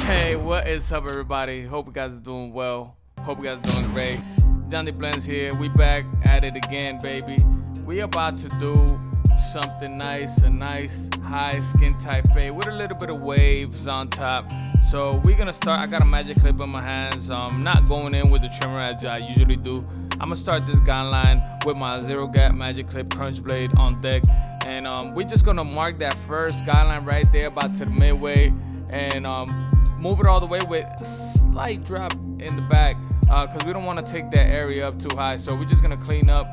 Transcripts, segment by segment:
Hey, what is up, everybody? Hope you guys are doing well. Hope you guys are doing great. Yandy Blendz here. We back at it again, baby. We about to do something nice, a nice high skin tight fade with a little bit of waves on top. So we're gonna start. I got a magic clip in my hands. Not going in with the trimmer as I usually do. I'm gonna start this guideline with my zero gap magic clip crunch blade on deck, and we're just gonna mark that first guideline right there, about to the midway, and move it all the way with a slight drop in the back, because we don't want to take that area up too high. So we're just gonna clean up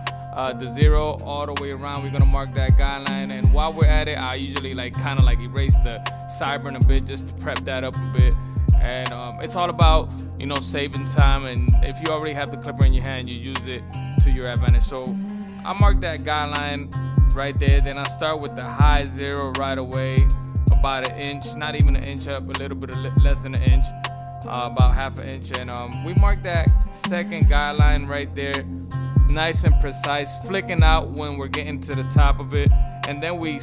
the zero all the way around. We're gonna mark that guideline, and while we're at it, I usually kind of erase the sideburn a bit just to prep that up a bit. And it's all about, you know, saving time, and if you already have the clipper in your hand, you use it to your advantage. So I mark that guideline right there, then I start with the high zero right away, about an inch, not even an inch up, a little bit less than an inch, about half an inch, and we mark that second guideline right there, nice and precise, flicking out when we're getting to the top of it, and then we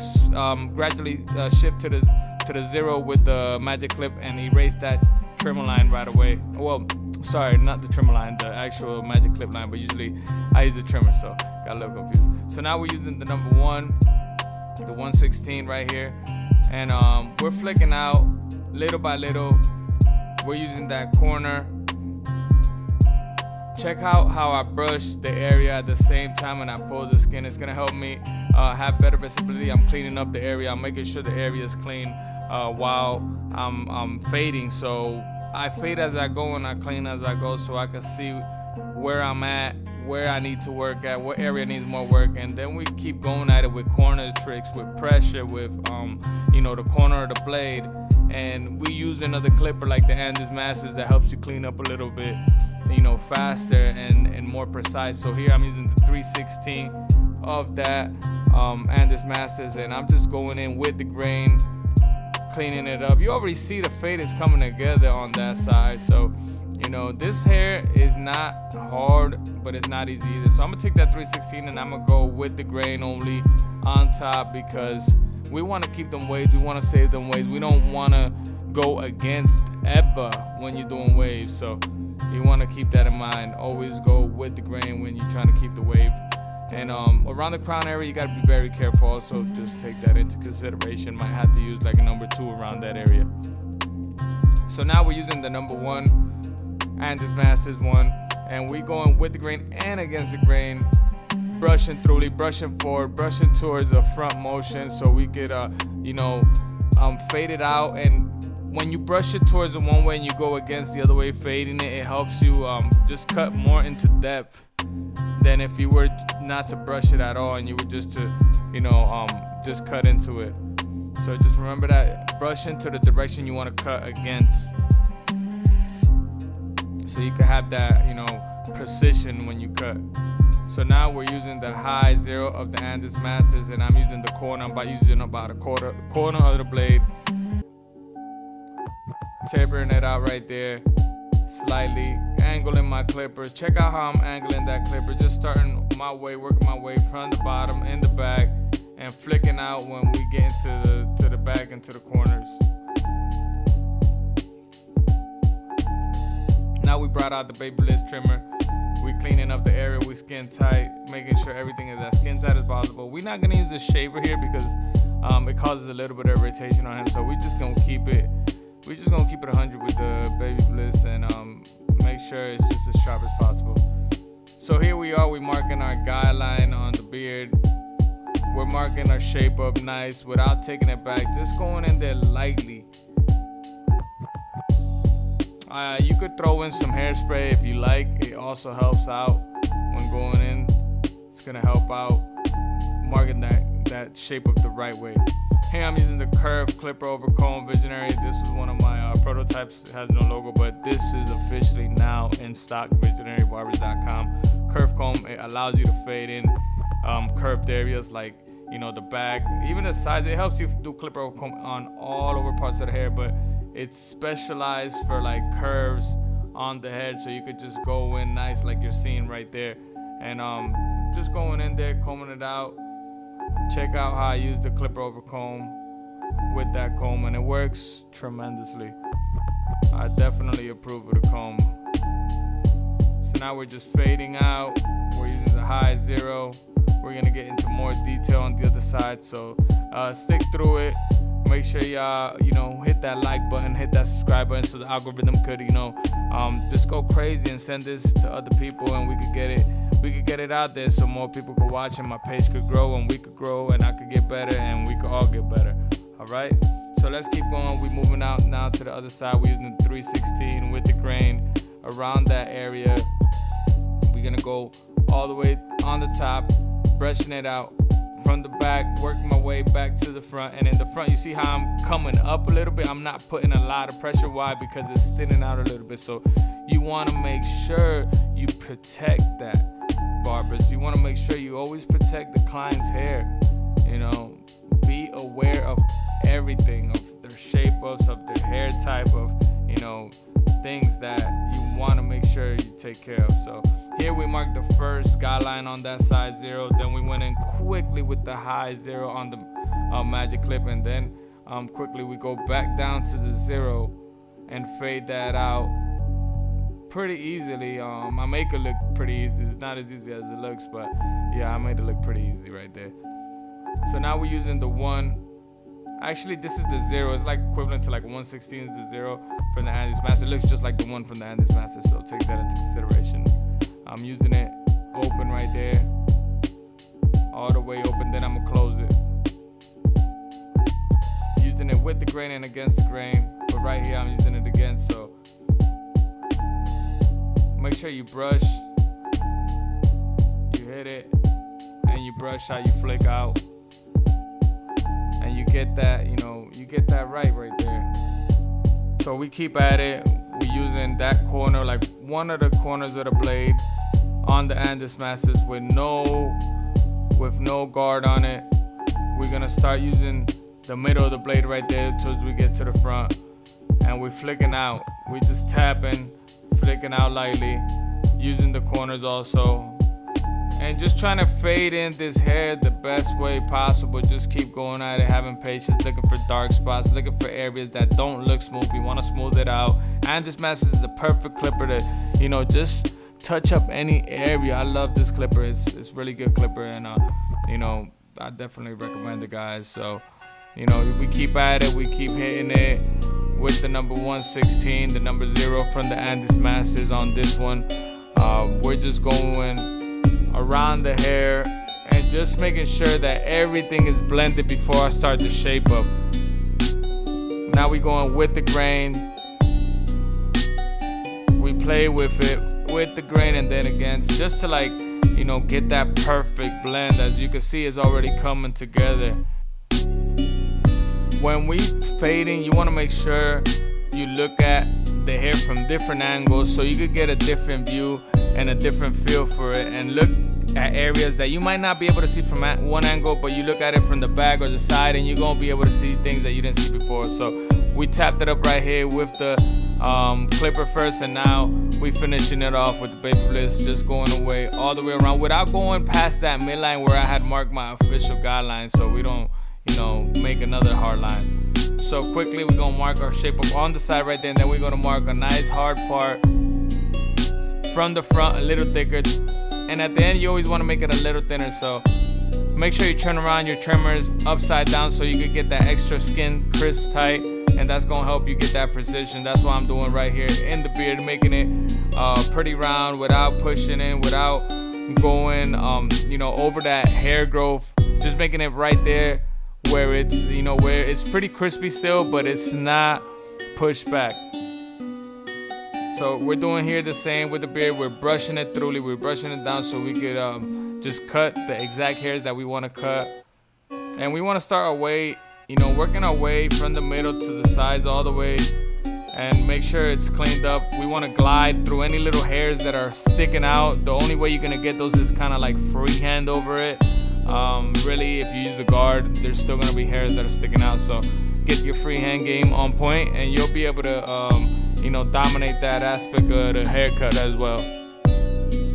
gradually shift to the zero with the magic clip and erase that trimmer line right away. Well, sorry, not the trimmer line, the actual magic clip line, but usually I use the trimmer, so got a little confused. So now we're using the number one, the 116 right here, and we're flicking out little by little. We're using that corner. Check out how I brush the area at the same time when I pull the skin. It's gonna help me have better visibility. I'm cleaning up the area. I'm making sure the area is clean while I'm fading. So I fade as I go and I clean as I go, so I can see where I'm at, where I need to work at, what area needs more work, and then we keep going at it with corner tricks, with pressure, with you know, the corner of the blade, and we use another clipper like the Yandy Masters that helps you clean up a little bit, you know, faster and more precise. So here I'm using the 316 of that Yandy Masters, and I'm just going in with the grain, cleaning it up. You already see the fade is coming together on that side, so you know, this hair is not hard, but it's not easy either. So I'm gonna take that 316 and I'm gonna go with the grain only on top, because we want to keep them waves, we want to save them waves, we don't want to go against ever when you're doing waves. So you want to keep that in mind, always go with the grain when you're trying to keep the wave. And around the crown area, you got to be very careful also, just take that into consideration. Might have to use like a number 2 around that area. So now we're using the number 1 and this Masters one, and we going with the grain and against the grain, brushing thoroughly, brushing forward, brushing towards the front motion, so we could you know, fade it out. And when you brush it towards the one way and you go against the other way, fading it, it helps you just cut more into depth than if you were not to brush it at all and you were just to, you know, just cut into it. So just remember that, brush into the direction you want to cut against, so you can have that, you know, precision when you cut. So now we're using the high zero of the Yandy Masters, and I'm using the corner. I'm using about a corner of the blade, tapering it out right there, slightly angling my clippers. Check out how I'm angling that clipper, just starting my way, working my way from the bottom in the back, and flicking out when we get into the back and to the corners. Now we brought out the baby Blendz trimmer. We cleaning up the area, we skin tight, making sure everything is as skin tight as possible. We're not gonna use the shaver here because it causes a little bit of irritation on him. So we're just gonna keep it 100 with the baby Blendz, and make sure it's just as sharp as possible. So here we are, we're marking our guideline on the beard. We're marking our shape up nice without taking it back, just going in there lightly. You could throw in some hairspray if you like. It also helps out when going in. It's gonna help out marking that shape up the right way. Here I'm using the curved clipper over comb Visionary. This is one of my prototypes. It has no logo, but this is officially now in stock. VisionaryBarbers.com. Curved comb, it allows you to fade in curved areas like, you know, the back, even the sides. It helps you do clipper over comb on all over parts of the hair, but it's specialized for like curves on the head, so you could just go in nice like you're seeing right there, and just going in there, combing it out. Check out how I use the clipper over comb with that comb, and it works tremendously. I definitely approve of the comb. So now we're just fading out. We're using the high 0. We're gonna get into more detail on the other side, so stick through it. Make sure y'all, hit that like button, hit that subscribe button, so the algorithm could, just go crazy and send this to other people, and we could get it out there so more people could watch, and my page could grow, and we could grow, and I could get better, and we could all get better. All right, so let's keep going. We're moving out now to the other side. We're using the 316 with the grain around that area. We're gonna go all the way on the top, brushing it out from the back, working my way back to the front. And in the front, you see how I'm coming up a little bit. I'm not putting a lot of pressure. Why? Because it's thinning out a little bit. So you want to make sure you protect that, barbers. You want to make sure you always protect the client's hair. Be aware of everything, of their shape-ups, of their hair type, of things that you want to make sure you take care of. So here we marked the first guideline on that size 0. Then we went in quickly with the high 0 on the magic clip, and then quickly we go back down to the 0 and fade that out pretty easily. I make it look pretty easy. It's not as easy as it looks, but yeah, I made it look pretty easy right there. So now we're using the 1. Actually, this is the 0. It's like equivalent to like 1/16 is the 0 from the Yandy's Master. It looks just like the 1 from the Yandy's Master, so take that into consideration. I'm using it open right there, all the way open. Then I'm gonna close it. Using it with the grain and against the grain, but right here I'm using it against. So make sure you brush, you hit it, and you brush how you flick out. And you get that, you get that right there. So we keep at it. We're using that corner, like one of the corners of the blade on the Yandy's Masters with no guard on it. We're gonna start using the middle of the blade right there until we get to the front. And we're flicking out. We're just tapping, flicking out lightly, using the corners also. And just trying to fade in this hair the best way possible. Just keep going at it, having patience, looking for dark spots, looking for areas that don't look smooth. You want to smooth it out. And this Master is the perfect clipper to, just touch up any area. I love this clipper. It's really good clipper, and I definitely recommend it, guys. So, we keep at it, we keep hitting it with the number 116, the number 0 from the Yandy's Masters on this one. We're just going around the hair and just making sure that everything is blended before I start the shape up. Now we're going with the grain. We play with it with the grain and then against, just to get that perfect blend. As you can see, it's already coming together. When we fading, you want to make sure you look at the hair from different angles so you could get a different view and a different feel for it, and look at areas that you might not be able to see from one angle, but you look at it from the back or the side and you're gonna be able to see things that you didn't see before. So we tapped it up right here with the clipper first, and now we finishing it off with the baby bliss, just going away all the way around without going past that midline where I had marked my official guideline, so we don't make another hard line. So quickly we're gonna mark our shape up on the side right there, and then we're gonna mark a nice hard part from the front, a little thicker, and at the end you always want to make it a little thinner. So make sure you turn around your trimmers upside down so you can get that extra skin crisp tight, and that's gonna help you get that precision. That's what I'm doing right here in the beard, making it pretty round without pushing in, without going over that hair growth, just making it right there where it's where it's pretty crispy still, but it's not pushed back. So we're doing here the same with the beard. We're brushing it thoroughly. We're brushing it down so we could just cut the exact hairs that we want to cut. And we want to start our way, working our way from the middle to the sides all the way, and make sure it's cleaned up. We want to glide through any little hairs that are sticking out. The only way you're gonna get those is kind of like freehand over it. Really, if you use the guard, there's still gonna be hairs that are sticking out. So get your freehand game on point, and you'll be able to dominate that aspect of the haircut as well.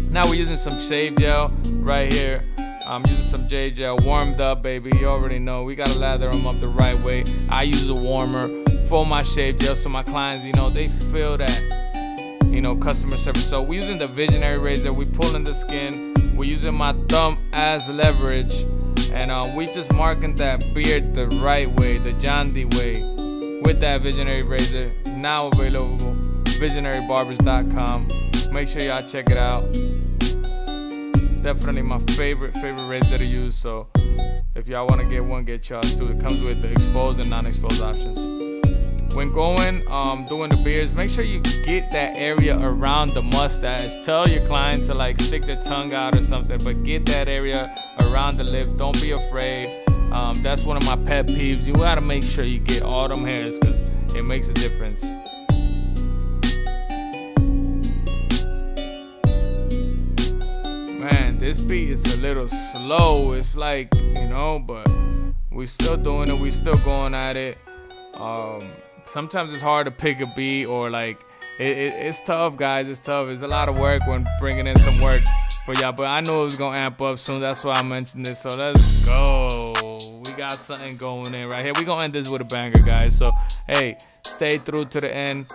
Now we're using some shave gel right here. I'm using some J gel, warmed up, baby. You already know we gotta lather them up the right way. I use a warmer for my shave gel, so my clients, you know, they feel that, you know, customer service. So we're using the visionary razor. We pulling the skin. We're using my thumb as leverage, and we just marking that beard the right way, the Yandy way, with that visionary razor. Now available, visionarybarbers.com. Make sure y'all check it out. Definitely my favorite razor to use. So if y'all want to get one, get yours too. It comes with the exposed and non-exposed options. When going, doing the beards, make sure you get that area around the mustache. Tell your client to like stick their tongue out or something, but get that area around the lip. Don't be afraid. That's one of my pet peeves. You gotta make sure you get all them hairs, because it makes a difference. Man, this beat is a little slow. It's like, you know, but we still doing it. We still going at it. Sometimes it's hard to pick a beat, or like it's tough, guys. It's tough. It's a lot of work when bringing in some work for y'all, but I knew it was gonna amp up soon. That's why I mentioned this. So let's go. We got something going in right here. We gonna end this with a banger, guys. So hey, stay through to the end.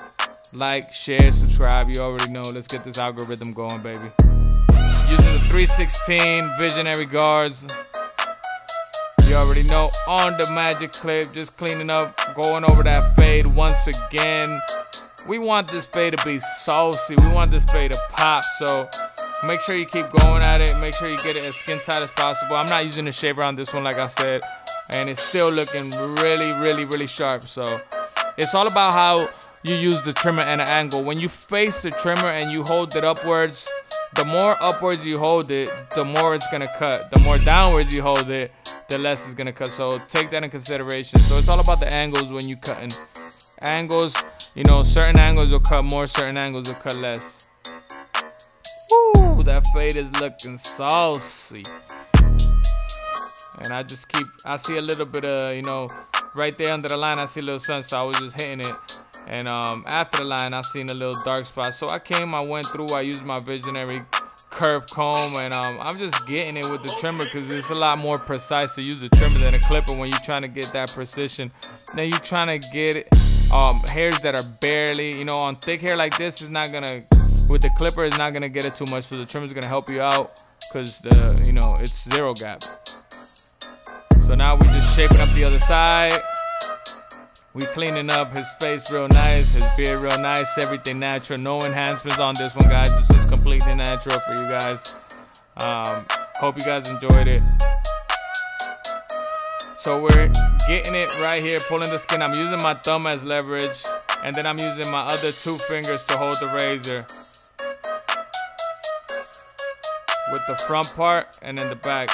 Like, share, subscribe. You already know. Let's get this algorithm going, baby. Using the 316 visionary guards. You already know, on the magic clip, just cleaning up, going over that fade once again. We want this fade to be saucy. We want this fade to pop. So make sure you keep going at it. Make sure you get it as skin tight as possible. I'm not using the shaver on this one, like I said, and it's still looking really sharp. So it's all about how you use the trimmer and the angle. When you face the trimmer and you hold it upwards, the more upwards you hold it, the more it's gonna cut. The more downwards you hold it, the less it's gonna cut. So take that in consideration. So it's all about the angles when you cutting. Angles, you know, certain angles will cut more, certain angles will cut less. Woo, that fade is looking saucy. And I see a little bit of, you know, right there under the line, I see a little sun, so I was just hitting it. And after the line, I seen a little dark spot. So I went through, I used my visionary curve comb, and I'm just getting it with the trimmer, because it's a lot more precise to use the trimmer than a clipper when you're trying to get that precision. Then you're trying to get it, hairs that are barely, you know, on thick hair like this, is not gonna, with the clipper, it's not gonna get it too much. So the trimmer is gonna help you out, because you know, it's zero gap. So now we just shaping up the other side. We cleaning up his face real nice, his beard real nice, everything natural. No enhancements on this one, guys. This is completely natural for you guys. Hope you guys enjoyed it. So we're getting it right here, pulling the skin. I'm using my thumb as leverage, and then I'm using my other 2 fingers to hold the razor, with the front part and then the back.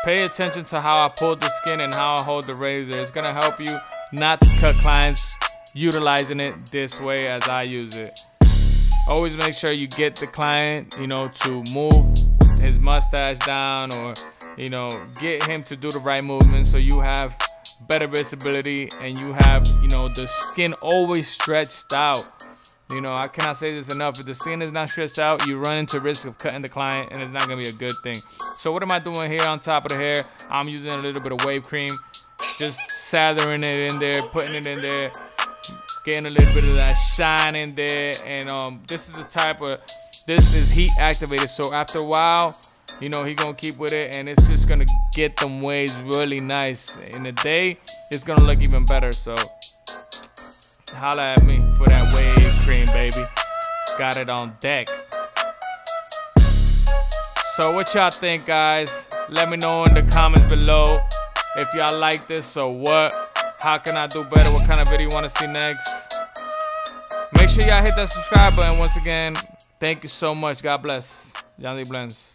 Pay attention to how I pull the skin and how I hold the razor. It's gonna help you not to cut clients utilizing it this way as I use it. Always make sure you get the client, you know, to move his mustache down, or, you know, get him to do the right movement, so you have better visibility and you have, you know, the skin always stretched out. You know, I cannot say this enough. If the skin is not stretched out, you run into risk of cutting the client, and it's not gonna be a good thing. So what am I doing here on top of the hair? I'm using a little bit of wave cream, just slathering it in there, putting it in there, getting a little bit of that shine in there. And this is heat activated, so after a while, you know, he gonna keep with it, and it's just gonna get them waves really nice. In the day, it's gonna look even better. So holla at me for that wave cream, baby. Got it on deck. So what y'all think, guys? Let me know in the comments below if y'all like this or what. How can I do better? What kind of video you want to see next? Make sure y'all hit that subscribe button once again. Thank you so much. God bless. Yandy Blendz.